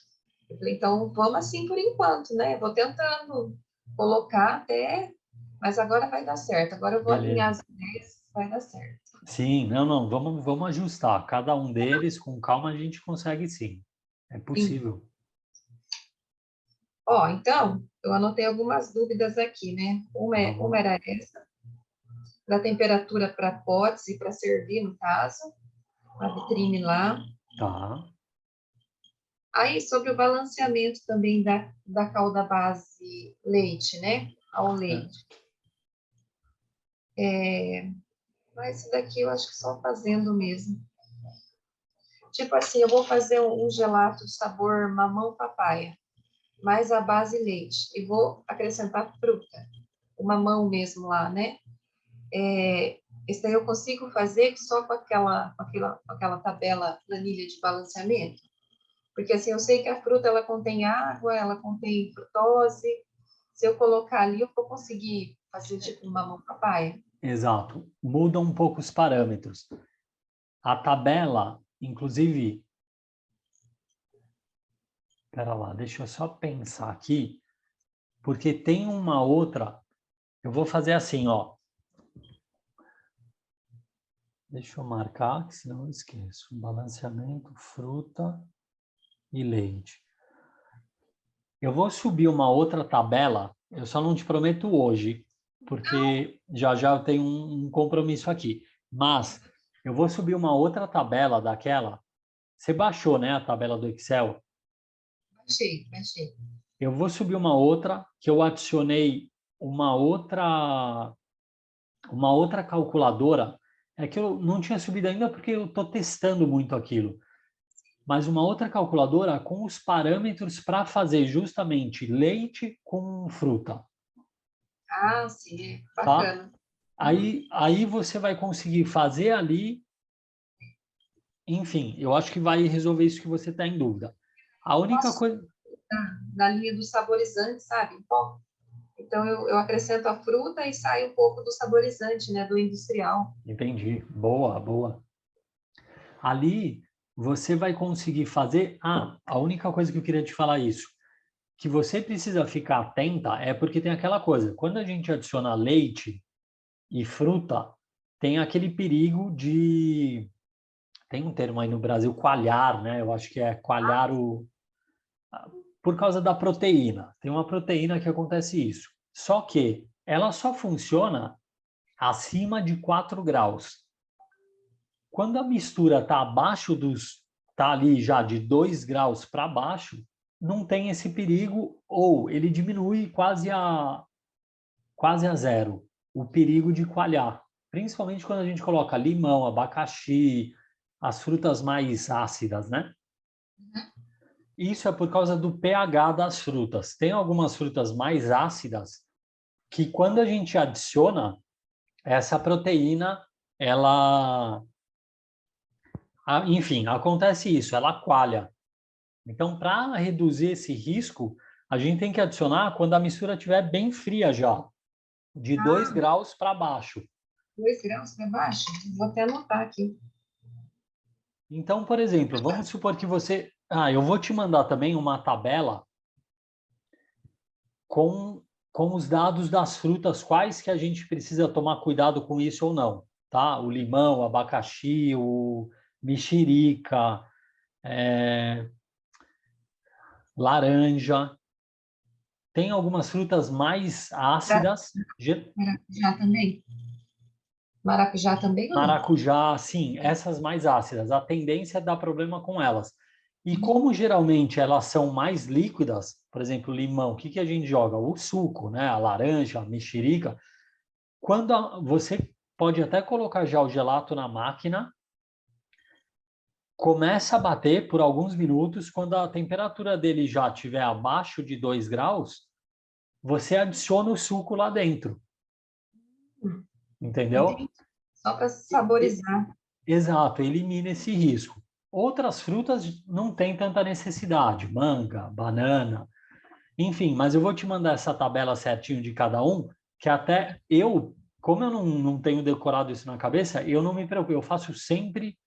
eu falei, então vamos assim por enquanto, né? Vou tentando colocar até, mas agora vai dar certo. Agora eu vou alinhar Beleza. as ideias, vai dar certo. Sim, não, vamos ajustar. Cada um deles, com calma, a gente consegue sim. É Sim. possível. Ó, então, eu anotei algumas dúvidas aqui, né? Uma Vamos, era essa, da temperatura para potes e para servir, no caso, a vitrine lá. tá. Aí, sobre o balanceamento também da calda base leite, né? Ao leite. Mas isso daqui eu acho que só fazendo mesmo. Tipo assim, eu vou fazer um gelato de sabor mamão papaya, mais a base leite, e vou acrescentar fruta, o mamão mesmo lá, né? Esse daí eu consigo fazer só com aquela tabela planilha de balanceamento. Porque assim, eu sei que a fruta ela contém água, ela contém frutose. Se eu colocar ali, eu vou conseguir fazer tipo um mamão papaya. Exato. Muda um pouco os parâmetros. A tabela, inclusive, espera lá, deixa eu só pensar aqui, porque tem uma outra. Eu vou fazer assim, ó. Deixa eu marcar, que senão eu esqueço. Balanceamento, fruta e leite. Eu vou subir uma outra tabela, eu só não te prometo hoje, porque já já eu tenho um compromisso aqui. Mas eu vou subir uma outra tabela daquela. Você baixou, né, a tabela do Excel? Achei, achei. Eu vou subir uma outra que eu adicionei uma outra calculadora. É que eu não tinha subido ainda porque eu estou testando muito aquilo. Mas uma outra calculadora com os parâmetros para fazer justamente leite com fruta, Ah, sim, tá? bacana. Uhum. Aí você vai conseguir fazer ali, enfim, eu acho que vai resolver isso que você está em dúvida. A única Posso coisa, na linha dos saborizantes, sabe? Bom, então eu acrescento a fruta e sai um pouco do saborizante, né? Do industrial. entendi, boa, boa. Ali você vai conseguir fazer. Ah, a única coisa que eu queria te falar é isso, que você precisa ficar atenta é porque tem aquela coisa, quando a gente adiciona leite e fruta, tem aquele perigo de, tem um termo aí no Brasil, coalhar, né? Eu acho que é coalhar por causa da proteína. Tem uma proteína que acontece isso. Só que ela só funciona acima de 4 graus. Quando a mistura está abaixo está ali já de 2 graus para baixo, não tem esse perigo ou ele diminui quase a zero o perigo de coalhar. Principalmente quando a gente coloca limão, abacaxi, as frutas mais ácidas, né? Isso é por causa do pH das frutas. Tem algumas frutas mais ácidas que quando a gente adiciona essa proteína, ela, enfim, acontece isso, ela coalha. Então, para reduzir esse risco, a gente tem que adicionar quando a mistura estiver bem fria já, de 2 Ah, graus para baixo. 2 graus para baixo? Vou até anotar aqui. Então, por exemplo, vamos supor que você... eu vou te mandar também uma tabela com os dados das frutas, quais que a gente precisa tomar cuidado com isso ou não, tá? O limão, o abacaxi, o mexerica, laranja. Tem algumas frutas mais ácidas. Maracujá também? Maracujá também ou não? Maracujá, sim, essas mais ácidas. A tendência é dar problema com elas. E como geralmente elas são mais líquidas, por exemplo, limão, o que que a gente joga? O suco, né? A laranja, a mexerica. Você pode até colocar já o gelato na máquina, começa a bater por alguns minutos, quando a temperatura dele já estiver abaixo de 2 graus, você adiciona o suco lá dentro. Entendeu? Entendi. Só para saborizar. Exato, elimina esse risco. Outras frutas não tem tanta necessidade, manga, banana, enfim, mas eu vou te mandar essa tabela certinho de cada um, que até eu, como eu não tenho decorado isso na cabeça, eu não me preocupo, eu faço sempre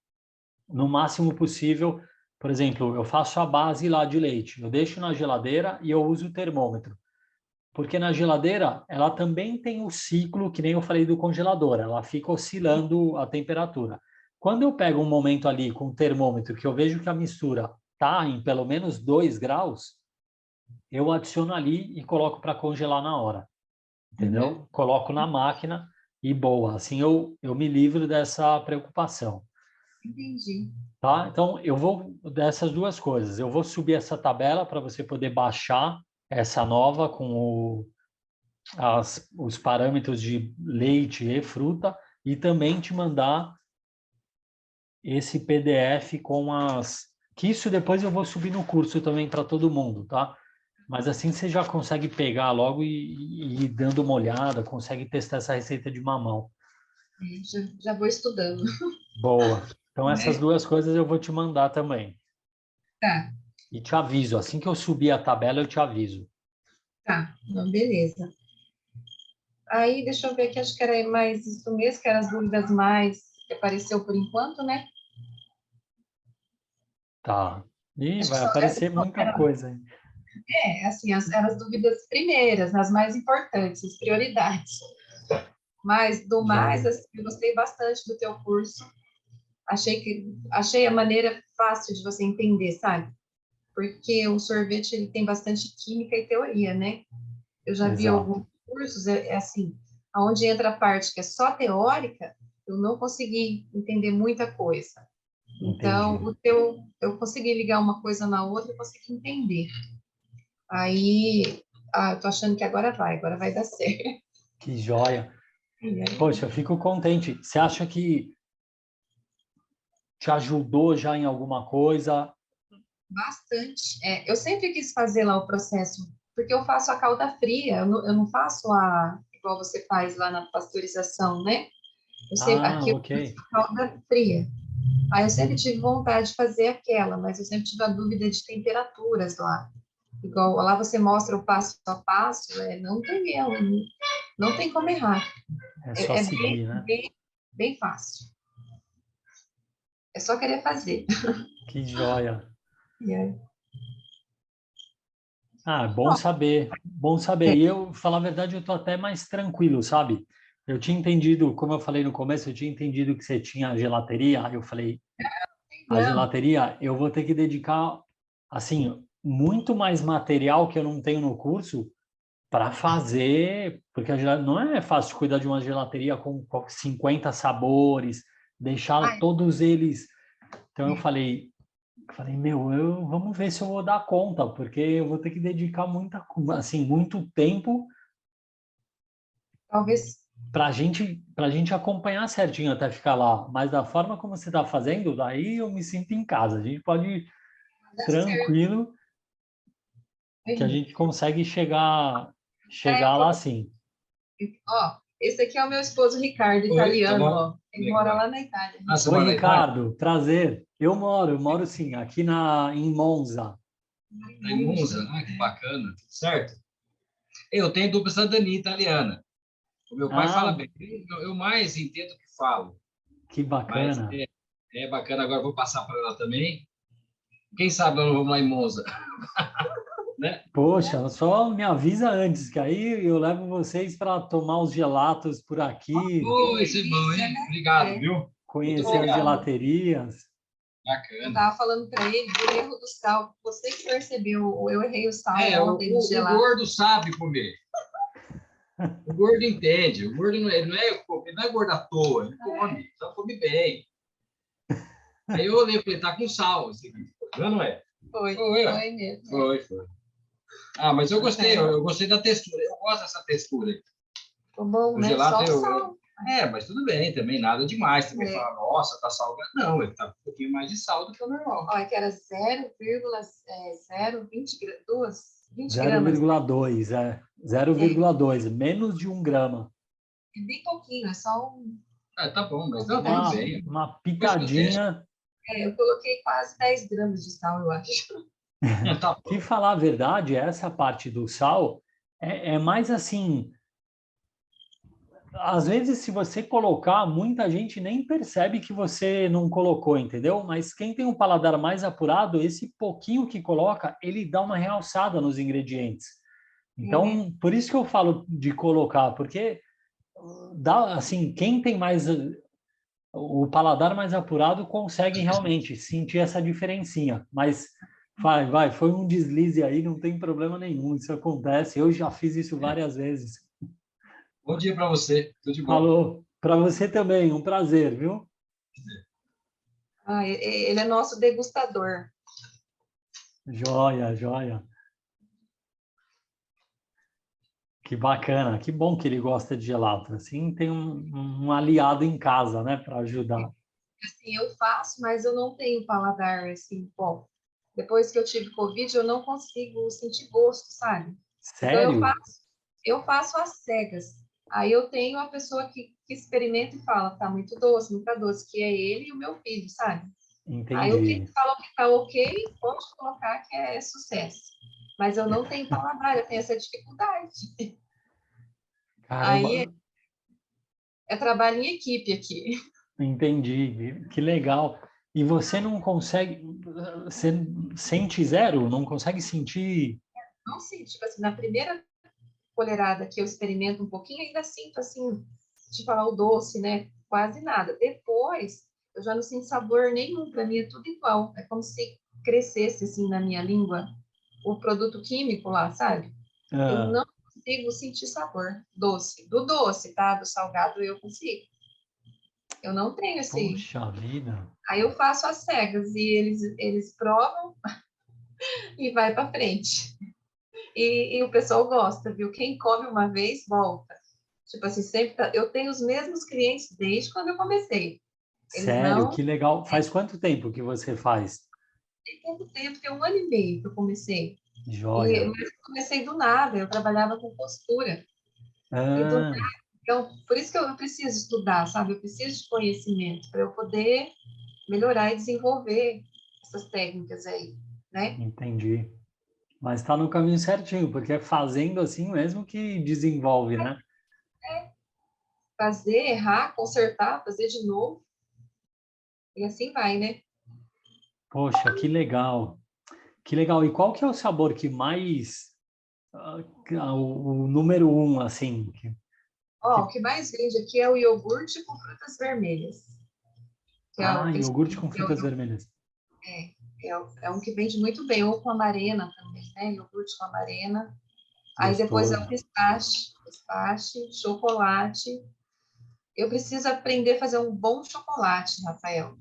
no máximo possível. Por exemplo, eu faço a base lá de leite, eu deixo na geladeira e eu uso o termômetro. Porque na geladeira, ela também tem o ciclo, que nem eu falei do congelador, ela fica oscilando a temperatura. Quando eu pego um momento ali com o termômetro, que eu vejo que a mistura está em pelo menos 2 graus, eu adiciono ali e coloco para congelar na hora. Entendeu? Coloco na máquina e boa. Assim eu me livro dessa preocupação. Entendi. Tá? Então, eu vou dessas duas coisas. Eu vou subir essa tabela para você poder baixar essa nova com os parâmetros de leite e fruta e também te mandar esse PDF com as... Que isso depois eu vou subir no curso também para todo mundo, tá? Mas assim você já consegue pegar logo e ir dando uma olhada, consegue testar essa receita de mamão. Já vou estudando. Boa. Então essas Né? duas coisas eu vou te mandar também. Tá, E te aviso, assim que eu subir a tabela eu te aviso. tá. Não, beleza. Aí, deixa eu ver aqui, acho que era mais isso mesmo, que eram as dúvidas mais que apareceu por enquanto, né? Tá. E Acho que vai só, essas aparecer muita coisa, hein? assim, eram as dúvidas primeiras, as mais importantes, as prioridades. Mas, do mais, Joia. assim, eu gostei bastante do teu curso. Achei a maneira fácil de você entender, sabe? Porque o sorvete, ele tem bastante química e teoria, né? Eu já vi Exato. alguns cursos, assim, onde entra a parte que é só teórica, eu não consegui entender muita coisa. Então, Entendi. eu consegui ligar uma coisa na outra e consegui entender. Aí, eu tô achando que agora vai dar certo. Que joia. Poxa, eu fico contente. Você acha que te ajudou já em alguma coisa? Bastante. Eu sempre quis fazer lá o processo, porque eu faço a calda fria, eu não faço igual você faz lá na pasteurização, né? Ah, Aqui eu ok. faço a calda fria. Aí eu sempre tive vontade de fazer aquela, mas eu sempre tive a dúvida de temperaturas lá. Igual lá você mostra o passo a passo, não tem erro, não tem como errar. É só É seguir, né? bem fácil. É só querer fazer. Que joia. E aí, Ah, bom saber. Bom saber. E eu, falar a verdade, eu tô até mais tranquilo, sabe? Eu tinha entendido, como eu falei no começo, eu tinha entendido que você tinha gelateria. Aí eu falei, a não, gelateria, eu vou ter que dedicar, assim, muito mais material que eu não tenho no curso para fazer, porque não é fácil cuidar de uma gelateria com 50 sabores, deixar ai, todos eles. Então eu falei, meu, vamos ver se eu vou dar conta, porque eu vou ter que dedicar assim, muito tempo talvez para gente acompanhar certinho até ficar lá. Mas da forma como você está fazendo, daí eu me sinto em casa. A gente pode ir dar certo. tranquilo, que a gente consegue chegar lá sim. Ó, esse aqui é o meu esposo Ricardo, italiano, ó. Ele mora lá na Itália. Ah, você Oi, mora na Itália? Ricardo, prazer. Eu moro sim, aqui em Monza. Tá em Monza? Ah, que bacana. Certo. Eu tenho dupla cidadania italiana. O meu pai fala Ah, bem. Eu mais entendo que falo. que Mas bacana. é bacana. Agora eu vou passar para ela também. Quem sabe nós não vamos lá em Monza, né? Poxa, só me avisa antes, que aí eu levo vocês para tomar os gelatos por aqui, Oh, Que isso é bom, delícia, hein? né? Obrigado, É. viu? Muito conhecer as obrigado. gelaterias. Eu Bacana. tava falando para ele do erro do sal. Você que percebeu, eu errei o sal ontem no O gelato. gordo sabe comer. O gordo entende. O gordo não é gordo à toa, ele come, então come bem. Aí eu olhei e falei, tá com sal esse aqui. Não é? Foi, Foi, ó. foi mesmo. Foi. Ah, mas eu gostei, É. eu gostei da textura. Eu gosto dessa textura aí. Ficou bom, O né? gelato, Só o sal. mas tudo bem, também nada demais. Também É. falar, nossa, tá salgado. Não, ele tá com um pouquinho mais de sal do que o normal. Olha, que era 0,020 20 gramas. 0,2, é. É, 0,2, menos de 1 grama. é bem pouquinho, é só Ah, tá bom, mas não, tudo novidade. bem. Uma Depois que eu teste. pitadinha. Eu coloquei quase 10 gramas de sal, eu acho. Tá bom. Se falar a verdade, essa parte do sal é mais assim. Às vezes, se você colocar, muita gente nem percebe que você não colocou, entendeu? Mas quem tem um paladar mais apurado, esse pouquinho que coloca, ele dá uma realçada nos ingredientes. É, Então, por isso que eu falo de colocar, porque dá assim, quem tem mais o paladar mais apurado consegue realmente sentir essa diferencinha. Mas vai, foi um deslize aí, não tem problema nenhum, isso acontece. Eu já fiz isso várias vezes. Bom dia para você. Tudo de bom. Falou, para você também, um prazer, viu? ele é nosso degustador. Joia, joia. Que bacana, que bom que ele gosta de gelato. Assim tem um aliado em casa, né, para ajudar. Assim, eu faço, mas eu não tenho paladar assim bom. Depois que eu tive Covid, eu não consigo sentir gosto, sabe? Então Sério? eu faço às cegas. Aí eu tenho uma pessoa que experimenta e fala, tá muito doce, muito doce, que é ele e o meu filho, sabe? Aí o que Entendi. fala que tá ok, pode colocar que é sucesso. Mas eu não tenho paladar, eu tenho essa dificuldade. Caramba, Aí é trabalho em equipe aqui. entendi. Que legal. E você não consegue, você sente zero? Não consegue sentir? Não sei, tipo assim, na primeira colherada que eu experimento um pouquinho, ainda sinto assim, de falar o doce, né? Quase nada. Depois, eu já não sinto sabor nenhum, para mim é tudo igual. É como se crescesse assim na minha língua o produto químico lá, sabe? Eu Ah, não consigo sentir sabor doce. Do doce, tá? Do salgado eu consigo. Eu não tenho esse. poxa vida. Aí eu faço as cegas e eles provam e vai para frente. E o pessoal gosta, viu? Quem come uma vez, volta. Tipo assim, sempre eu tenho os mesmos clientes desde quando eu comecei. Eles Sério, não que legal. Faz quanto tempo que você faz? têm pouco tempo, tem 1 ano e meio que eu comecei. Joia. Mas eu comecei do nada, eu trabalhava com costura. E do nada, Ah, então, por isso que eu preciso estudar, sabe? Eu preciso de conhecimento para eu poder melhorar e desenvolver essas técnicas aí, né? entendi. Mas está no caminho certinho, porque é fazendo assim mesmo que desenvolve, né? Fazer, errar, consertar, fazer de novo, e assim vai, né? Poxa, que legal. Que legal. E qual que é o sabor que mais, o número um, assim? Ó, o que mais vende aqui é o iogurte com frutas vermelhas. Que é, Ah, eles, iogurte com é, frutas vermelhas. é um que vende muito bem, ou com amarena também, né? Iogurte com amarena. Aí depois é o Gostoso. pistache, chocolate. Eu preciso aprender a fazer um bom chocolate, Rafael.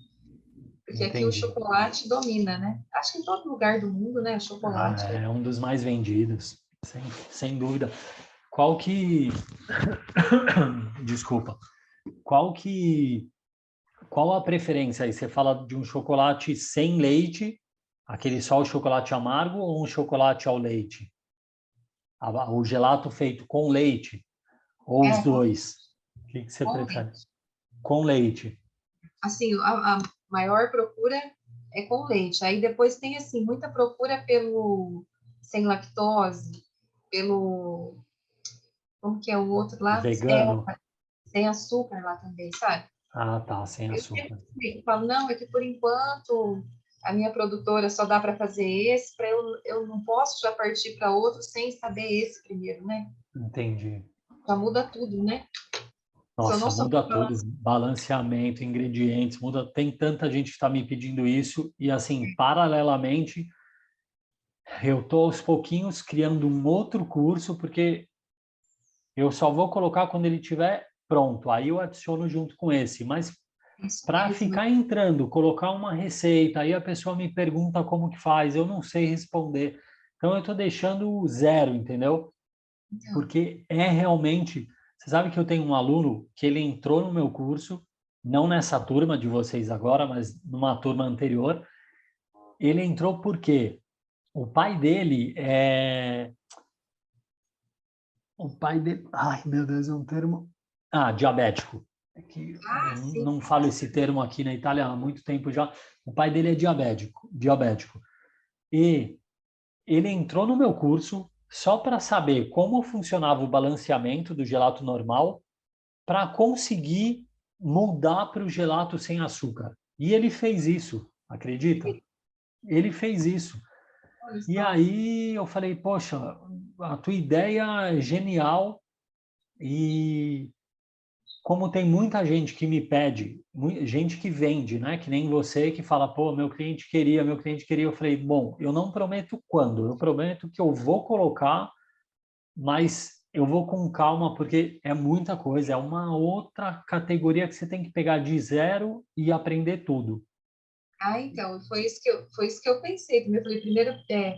Porque aqui o Entendi. chocolate domina, né? Acho que em todo lugar do mundo, né? Ah, Chocolate. é um dos mais vendidos, sem dúvida. Qual que... Desculpa. Qual que... Qual a preferência aí? Você fala de um chocolate sem leite, aquele só o chocolate amargo ou um chocolate ao leite? O gelato feito com leite ou os É, dois? O que que você com prefere? leite. Com leite. Assim, a maior procura é com leite. Aí depois tem, assim, muita procura pelo sem lactose, pelo como que é o outro lá? Vegano? Sem açúcar lá também, sabe? Ah, tá, sem Eu açúcar. sempre falo, não, é que por enquanto a minha produtora só dá para fazer esse, eu não posso já partir para outro sem saber esse primeiro, né? Entendi. Já muda tudo, né? Se eu Nossa, não souber muda tudo, balancear, balanceamento, ingredientes, muda. Tem tanta gente que está me pedindo isso e assim, paralelamente, eu tô aos pouquinhos criando um outro curso porque eu só vou colocar quando ele estiver pronto. Aí eu adiciono junto com esse, mas isso para mesmo. ficar entrando, colocar uma receita, aí a pessoa me pergunta como que faz, eu não sei responder. Então eu estou deixando zero, entendeu? Então, Porque é realmente. Você sabe que eu tenho um aluno que ele entrou no meu curso, não nessa turma de vocês agora, mas numa turma anterior. Ele entrou porque o pai dele é. O pai dele. Ai, meu Deus, é um termo. Ah, diabético. É que eu sim. não falo esse termo aqui na Itália há muito tempo já. O pai dele é diabético, diabético. E ele entrou no meu curso só para saber como funcionava o balanceamento do gelato normal para conseguir mudar para o gelato sem açúcar. E ele fez isso, acredita? Ele fez isso. Olha E só. aí eu falei, poxa, a tua ideia é genial e como tem muita gente que me pede, gente que vende, né? Que nem você que fala, pô, meu cliente queria. Eu falei, bom, eu não prometo quando, eu prometo que eu vou colocar, mas eu vou com calma porque é muita coisa, é uma outra categoria que você tem que pegar de zero e aprender tudo. Ah, então, foi isso que eu pensei. Primeiro, eu falei, primeiro,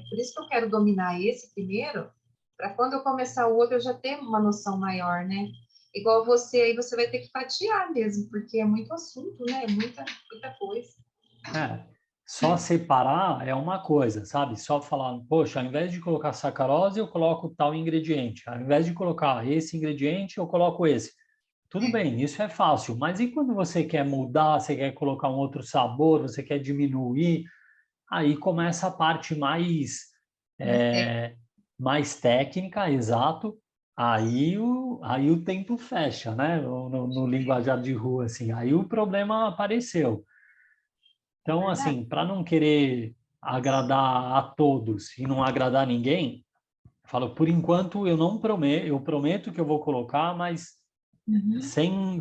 por isso que eu quero dominar esse primeiro, para quando eu começar o outro eu já ter uma noção maior, né? Igual você, aí você vai ter que fatiar mesmo, porque é muito assunto, né? É muita coisa. É, só separar é uma coisa, sabe? Só falar, poxa, ao invés de colocar sacarose, eu coloco tal ingrediente. Ao invés de colocar esse ingrediente, eu coloco esse. Tudo bem, isso é fácil, mas e quando você quer mudar, você quer colocar um outro sabor, você quer diminuir, aí começa a parte Mais técnica, é, mais técnica, exato. Aí o tempo fecha, né? No linguajar de rua, assim. Aí o problema apareceu. é Então, verdade. assim, para não querer agradar a todos e não agradar ninguém, falo, por enquanto eu não prometo, eu prometo que eu vou colocar, mas Uhum.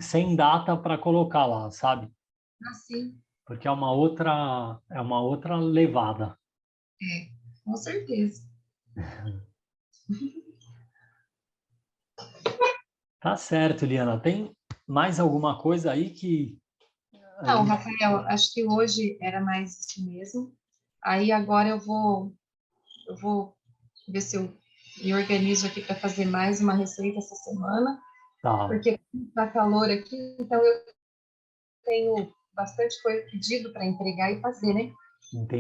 sem data para colocar lá, sabe? Assim, Porque é uma outra levada. com certeza. Tá certo, Liana. Tem mais alguma coisa aí que a Não, gente... Rafael, acho que hoje era mais isso mesmo. Aí agora eu vou ver se eu me organizo aqui para fazer mais uma receita essa semana, Tá, porque está calor aqui, então eu tenho bastante coisa pedido para entregar e fazer, né?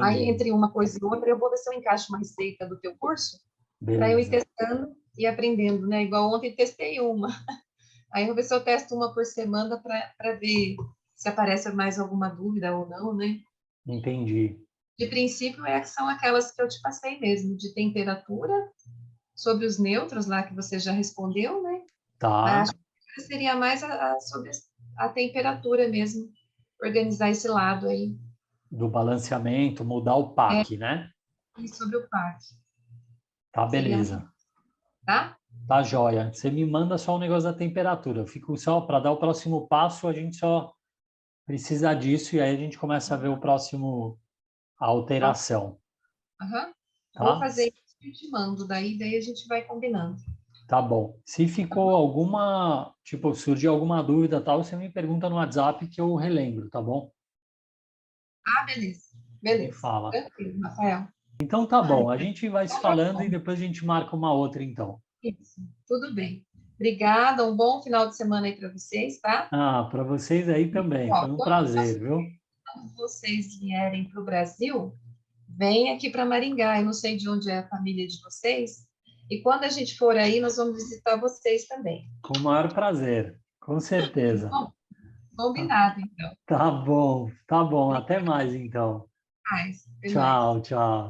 Aí, entendi. entre uma coisa e outra, eu vou ver se eu encaixo uma receita do teu curso para eu ir Beleza. testando e aprendendo, né? Igual ontem testei uma. Aí eu vou ver se eu testo uma por semana para ver se aparece mais alguma dúvida ou não, né? Entendi. De princípio, são aquelas que eu te passei mesmo, de temperatura, sobre os neutros lá que você já respondeu, né? Mas Tá. acho que seria mais sobre a temperatura mesmo, organizar esse lado aí. Do balanceamento, mudar o É, pack, né? e sobre o parque. Tá, Seria, beleza. tá? Tá joia. Você me manda só o negócio da temperatura. Eu fico só para dar o próximo passo, a gente só precisa disso e aí a gente começa a ver o próximo a alteração, Aham. Vou tá? fazer isso e te mando, daí a gente vai combinando. Tá bom. Se Tá ficou bom? alguma, tipo, surgiu alguma dúvida tal, você me pergunta no WhatsApp que eu relembro, tá bom? Ah, beleza. Me Beleza. fala. Tranquilo, Rafael. Então tá Ai, bom. A gente vai se então tá falando e bom. depois a gente marca uma outra então. Isso. Tudo bem. Obrigada, um bom final de semana aí para vocês, tá? Ah, para vocês aí também. Ó, Foi um prazer, viu? quando vocês vierem para o Brasil, vem aqui para Maringá. Eu não sei de onde é a família de vocês. E quando a gente for aí, nós vamos visitar vocês também. Com o maior prazer, com certeza. Bom, Tá, combinado, então. tá bom, tá bom. Até mais então. Mais. Até mais. Tchau, tchau.